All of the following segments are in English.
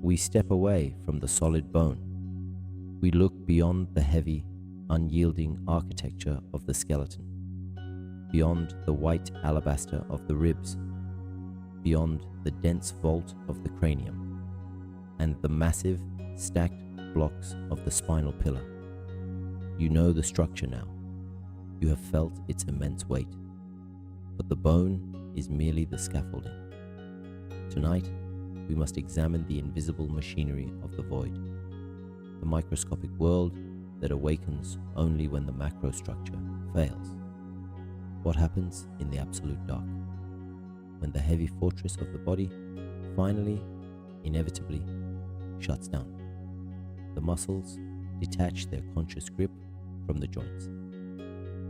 we step away from the solid bone. We look beyond the heavy, unyielding architecture of the skeleton, beyond the white alabaster of the ribs, beyond the dense vault of the cranium, and the massive, stacked blocks of the spinal pillar. You know the structure now. You have felt its immense weight. But the bone is merely the scaffolding. Tonight, we must examine the invisible machinery of the void, the microscopic world that awakens only when the macrostructure fails. What happens in the absolute dark, when the heavy fortress of the body finally, inevitably, shuts down. The muscles detach their conscious grip from the joints.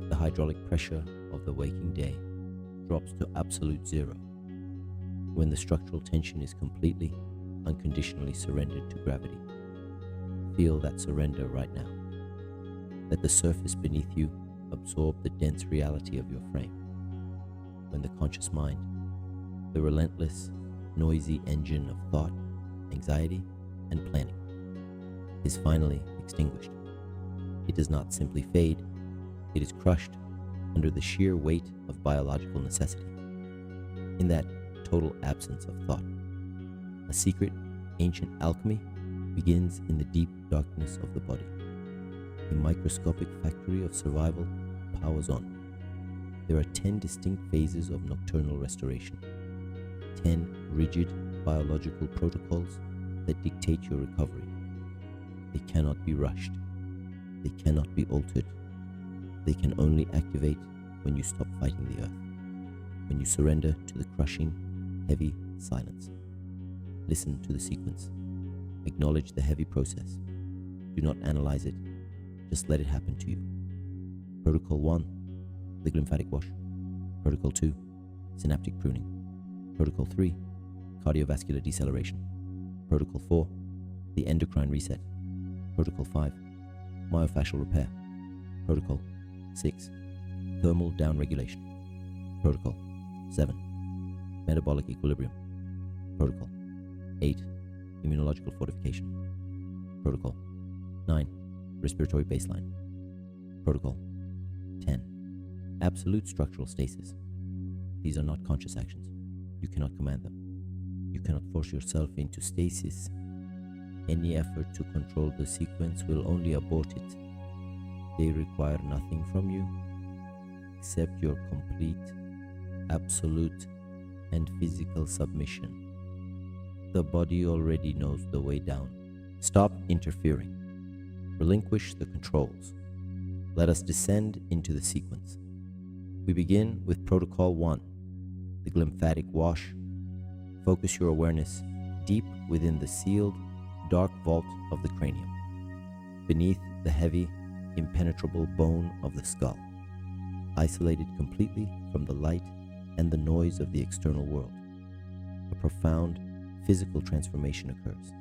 The hydraulic pressure of the waking day drops to absolute zero, when the structural tension is completely, unconditionally surrendered to gravity. Feel that surrender right now. Let the surface beneath you absorb the dense reality of your frame. When the conscious mind, the relentless, noisy engine of thought, anxiety, and planning, is finally extinguished. It does not simply fade, it is crushed under the sheer weight of biological necessity. In that total absence of thought, a secret, ancient alchemy begins in the deep darkness of the body. The microscopic factory of survival powers on. There are 10 distinct phases of nocturnal restoration, 10 rigid biological protocols that dictate your recovery. They cannot be rushed. They cannot be altered. They can only activate when you stop fighting the earth, when you surrender to the crushing, heavy silence. Listen to the sequence. Acknowledge the heavy process. Do not analyze it. Just let it happen to you. Protocol 1, the Glymphatic Wash. Protocol 2, Synaptic Pruning. Protocol 3, Cardiovascular Deceleration. Protocol 4, the Endocrine Reset. Protocol 5, Myofascial Repair. Protocol 6, Thermal Downregulation. Protocol 7, Metabolic Equilibrium. Protocol 8, Immunological Fortification. Protocol 9, Respiratory Baseline. Protocol 10, Absolute Structural Stasis. These are not conscious actions. You cannot command them. You cannot force yourself into stasis. Any effort to control the sequence will only abort it. They require nothing from you except your complete, absolute, and physical submission. The body already knows the way down. Stop interfering. Relinquish the controls. Let us descend into the sequence. We begin with Protocol 1, the Glymphatic Wash. Focus your awareness deep within the sealed, dark vault of the cranium, beneath the heavy, impenetrable bone of the skull, isolated completely from the light and the noise of the external world. A profound physical transformation occurs.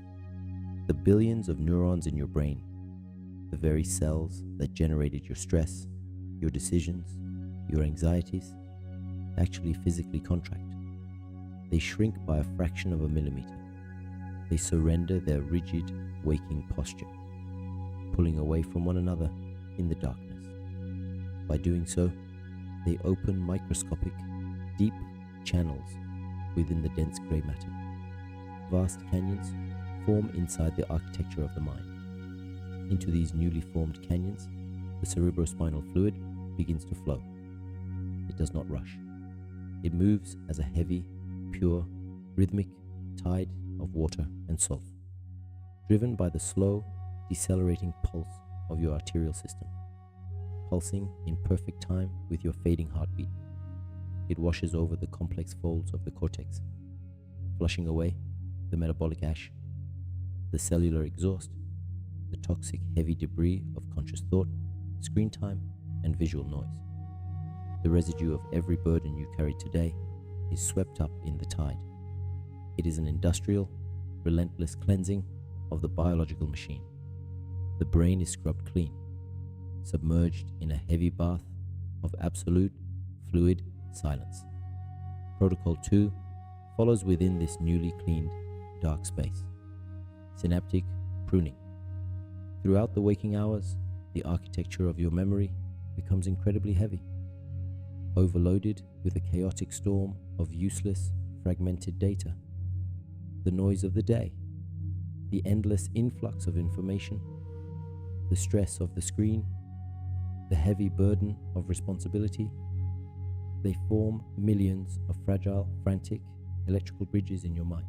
The billions of neurons in your brain, the very cells that generated your stress, your decisions, your anxieties, actually physically contract. They shrink by a fraction of a millimeter. They surrender their rigid, waking posture, pulling away from one another in the darkness. By doing so, they open microscopic, deep channels within the dense gray matter. Vast canyons form inside the architecture of the mind. Into these newly formed canyons, the cerebrospinal fluid begins to flow. It does not rush. It moves as a heavy, pure, rhythmic tide of water and salt, driven by the slow, decelerating pulse of your arterial system, pulsing in perfect time with your fading heartbeat. It washes over the complex folds of the cortex, flushing away the metabolic ash, the cellular exhaust, the toxic heavy debris of conscious thought, screen time, and visual noise. The residue of every burden you carry today is swept up in the tide. It is an industrial, relentless cleansing of the biological machine. The brain is scrubbed clean, submerged in a heavy bath of absolute, fluid silence. Protocol 2 follows within this newly cleaned, dark space. Synaptic Pruning. Throughout the waking hours, the architecture of your memory becomes incredibly heavy, overloaded with a chaotic storm of useless, fragmented data. The noise of the day, the endless influx of information, the stress of the screen, the heavy burden of responsibility, they form millions of fragile, frantic electrical bridges in your mind.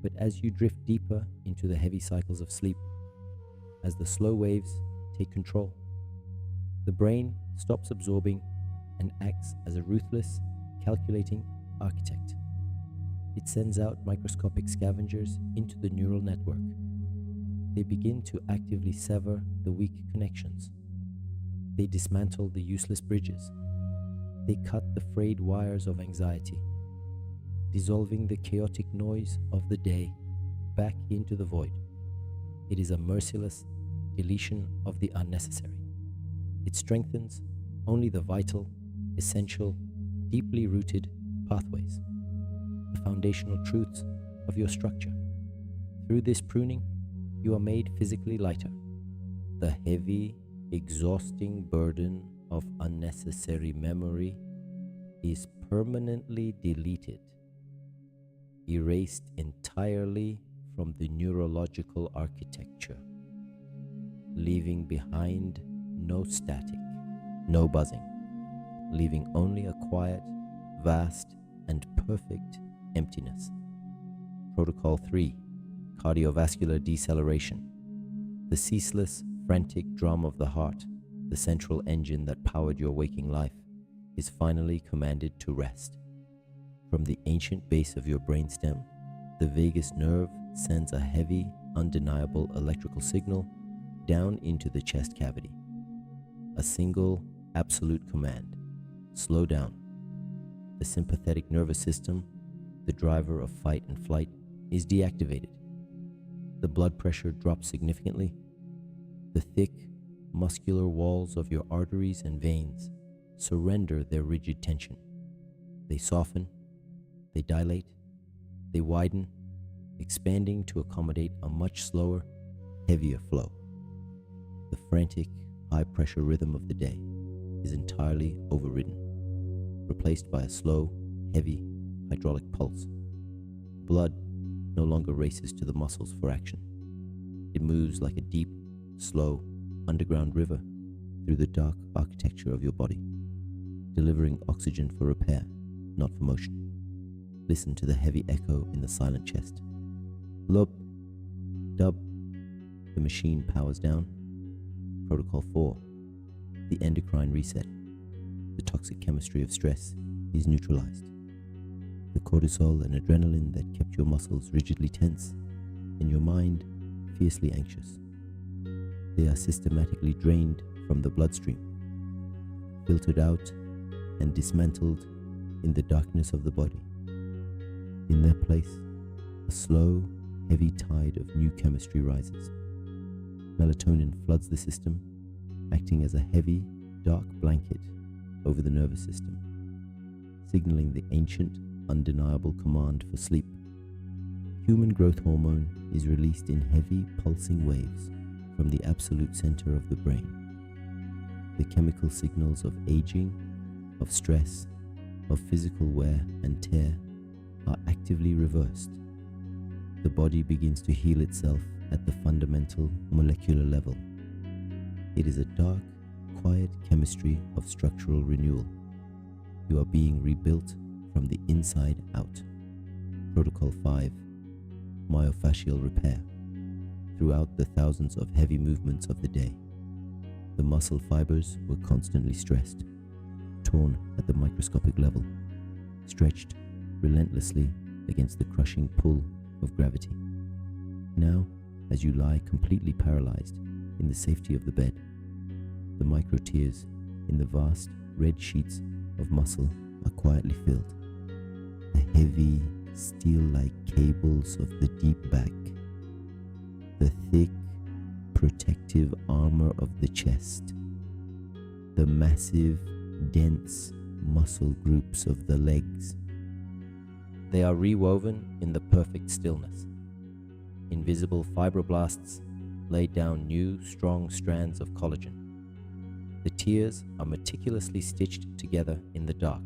But as you drift deeper into the heavy cycles of sleep, as the slow waves take control, the brain stops absorbing and acts as a ruthless, calculating architect. It sends out microscopic scavengers into the neural network. They begin to actively sever the weak connections. They dismantle the useless bridges. They cut the frayed wires of anxiety, dissolving the chaotic noise of the day back into the void. It is a merciless deletion of the unnecessary. It strengthens only the vital, essential, deeply rooted pathways, the foundational truths of your structure. Through this pruning, you are made physically lighter. The heavy, exhausting burden of unnecessary memory is permanently deleted, erased entirely from the neurological architecture, leaving behind no static, no buzzing, leaving only a quiet, vast, and perfect emptiness. Protocol 3, Cardiovascular Deceleration. The ceaseless, frantic drum of the heart, the central engine that powered your waking life, is finally commanded to rest. From the ancient base of your brainstem, the vagus nerve sends a heavy, undeniable electrical signal down into the chest cavity. A single, absolute command: slow down. The sympathetic nervous system, the driver of fight and flight, is deactivated. The blood pressure drops significantly. The thick, muscular walls of your arteries and veins surrender their rigid tension. They soften, they dilate, they widen, expanding to accommodate a much slower, heavier flow. The frantic, high-pressure rhythm of the day is entirely overridden, replaced by a slow, heavy, hydraulic pulse. Blood no longer races to the muscles for action. It moves like a deep, slow, underground river through the dark architecture of your body, delivering oxygen for repair, not for motion. Listen to the heavy echo in the silent chest. Lub, dub. The machine powers down. Protocol 4, the endocrine reset. The toxic chemistry of stress is neutralized. The cortisol and adrenaline that kept your muscles rigidly tense and your mind fiercely anxious, they are systematically drained from the bloodstream, filtered out and dismantled in the darkness of the body. In their place, a slow, heavy tide of new chemistry rises. Melatonin floods the system, acting as a heavy, dark blanket over the nervous system, signaling the ancient, undeniable command for sleep. Human growth hormone is released in heavy, pulsing waves from the absolute center of the brain. The chemical signals of aging, of stress, of physical wear and tear are actively reversed. The body begins to heal itself at the fundamental molecular level. It is a dark, quiet chemistry of structural renewal. You are being rebuilt from the inside out. Protocol 5, Myofascial repair. Throughout the thousands of heavy movements of the day, the muscle fibers were constantly stressed, torn at the microscopic level, stretched relentlessly against the crushing pull of gravity. Now, as you lie completely paralyzed in the safety of the bed, the micro tears in the vast red sheets of muscle are quietly filled. The heavy, steel-like cables of the deep back, the thick, protective armor of the chest, the massive, dense muscle groups of the legs. They are rewoven in the perfect stillness. invisible fibroblasts lay down new, strong strands of collagen. The tears are meticulously stitched together in the dark,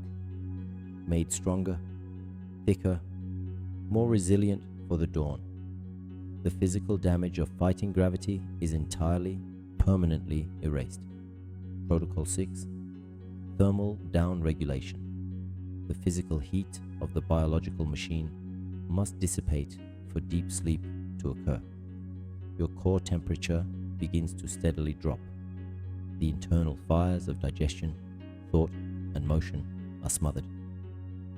made stronger, thicker, more resilient for the dawn. The physical damage of fighting gravity is entirely, permanently erased. Protocol 6. Thermal down-regulation. The physical heat of the biological machine must dissipate for deep sleep to occur. Your core temperature begins to steadily drop. The internal fires of digestion, thought, and motion are smothered.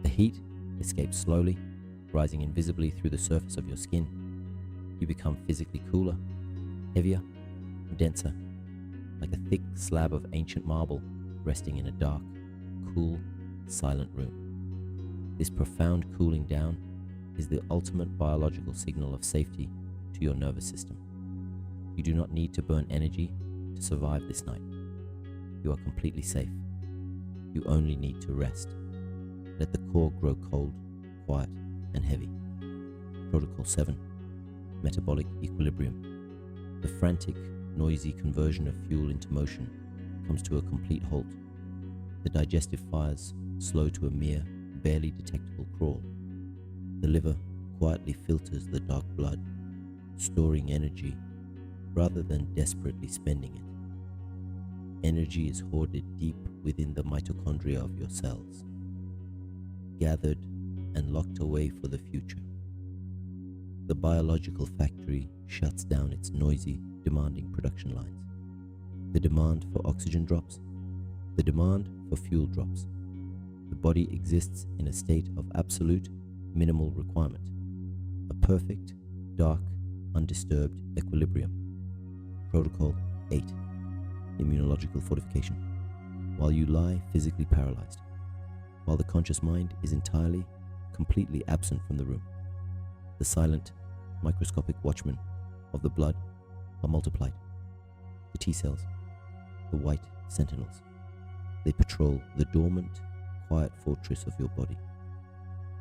The heat escapes slowly, rising invisibly through the surface of your skin. You become physically cooler, heavier, denser, like a thick slab of ancient marble resting in a dark, cool, silent room. This profound cooling down is the ultimate biological signal of safety to your nervous system. You do not need to burn energy to survive this night. You are completely safe. You only need to rest. Let the core grow cold, quiet, and heavy. Protocol 7. Metabolic equilibrium. The frantic, noisy conversion of fuel into motion comes to a complete halt. The digestive fires slow to a mere, barely detectable crawl. The liver quietly filters the dark blood, storing energy rather than desperately spending it. Energy is hoarded deep within the mitochondria of your cells, gathered and locked away for the future. The biological factory shuts down its noisy, demanding production lines. The demand for oxygen drops. The demand for fuel drops. The body exists in a state of absolute, minimal requirement. A perfect, dark, undisturbed equilibrium. Protocol 8. Immunological fortification. While you lie physically paralyzed, while the conscious mind is entirely, completely absent from the room, the silent, microscopic watchmen of the blood are multiplied. The T cells, the white sentinels, they patrol the dormant, quiet fortress of your body,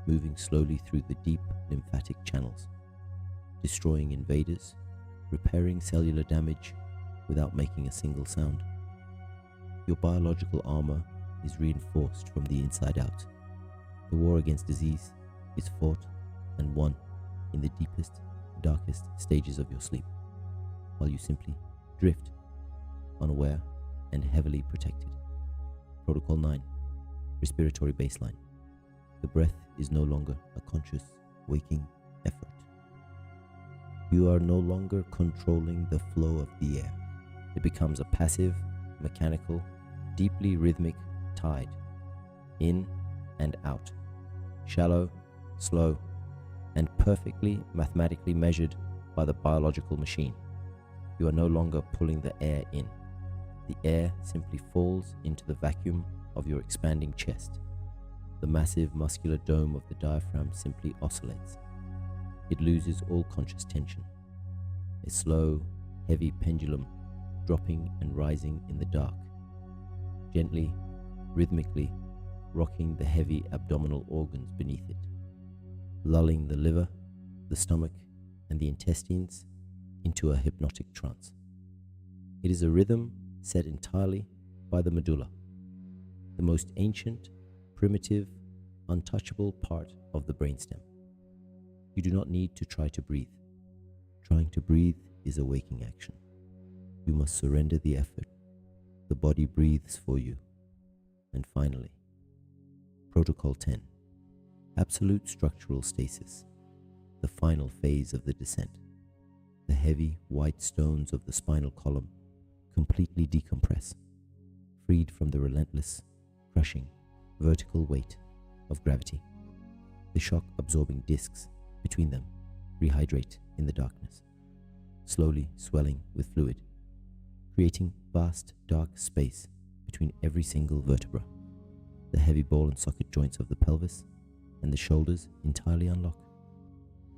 moving slowly through the deep lymphatic channels, destroying invaders, repairing cellular damage without making a single sound. Your biological armor is reinforced from the inside out. The war against disease is fought and won in the deepest, darkest stages of your sleep, while you simply drift, unaware and heavily protected. Protocol 9. Respiratory baseline. The breath is no longer a conscious, waking effort. You are no longer controlling the flow of the air. It becomes a passive, mechanical, deeply rhythmic tide, in and out, shallow, slow, and perfectly mathematically measured by the biological machine. You are no longer pulling the air in. The air simply falls into the vacuum of your expanding chest. The massive muscular dome of the diaphragm simply oscillates. It loses all conscious tension. A slow, heavy pendulum dropping and rising in the dark, gently, rhythmically rocking the heavy abdominal organs beneath it, lulling the liver, the stomach, and the intestines into a hypnotic trance. It is a rhythm set entirely by the medulla, the most ancient, primitive, untouchable part of the brainstem. You do not need to try to breathe. Trying to breathe is a waking action. You must surrender the effort. The body breathes for you. And finally, Protocol 10. Absolute structural stasis, the final phase of the descent. The heavy white stones of the spinal column completely decompress, freed from the relentless, crushing, vertical weight of gravity. The shock-absorbing discs between them rehydrate in the darkness, slowly swelling with fluid, creating vast dark space between every single vertebra. The heavy ball and socket joints of the pelvis and the shoulders entirely unlock.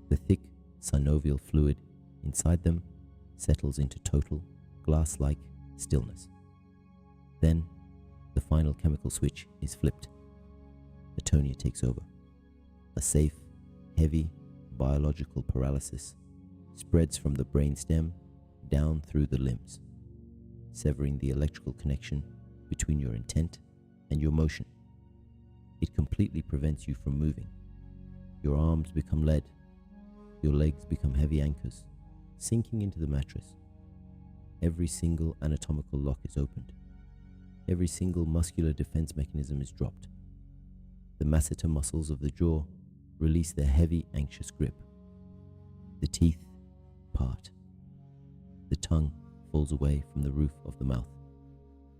The thick synovial fluid inside them settles into total, glass-like stillness. Then, the final chemical switch is flipped. Atonia takes over. A safe, heavy, biological paralysis spreads from the brainstem down through the limbs, severing the electrical connection between your intent and your motion. It completely prevents you from moving. Your arms become lead. Your legs become heavy anchors, sinking into the mattress. Every single anatomical lock is opened. Every single muscular defense mechanism is dropped. The masseter muscles of the jaw release their heavy, anxious grip. The teeth part. The tongue falls away from the roof of the mouth.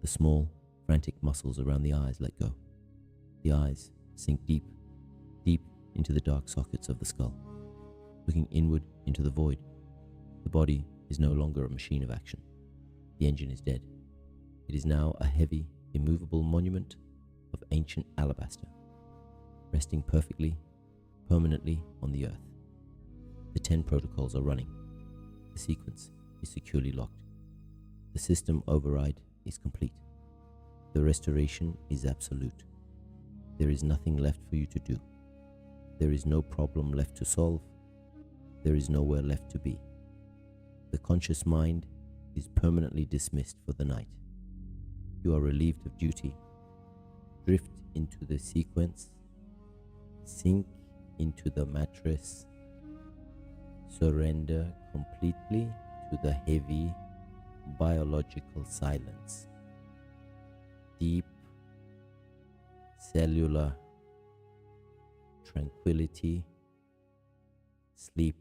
The small, frantic muscles around the eyes let go. The eyes sink deep, deep into the dark sockets of the skull, looking inward into the void. The body is no longer a machine of action. The engine is dead. It is now a heavy, immovable monument of ancient alabaster, resting perfectly, permanently on the earth. The 10 protocols are running. The sequence is securely locked. The system override is complete. The restoration is absolute. There is nothing left for you to do. There is no problem left to solve. There is nowhere left to be. The conscious mind is permanently dismissed for the night. You are relieved of duty. Drift into the sequence. Sink into the mattress. Surrender completely to the heavy biological silence. Deep cellular tranquility, sleep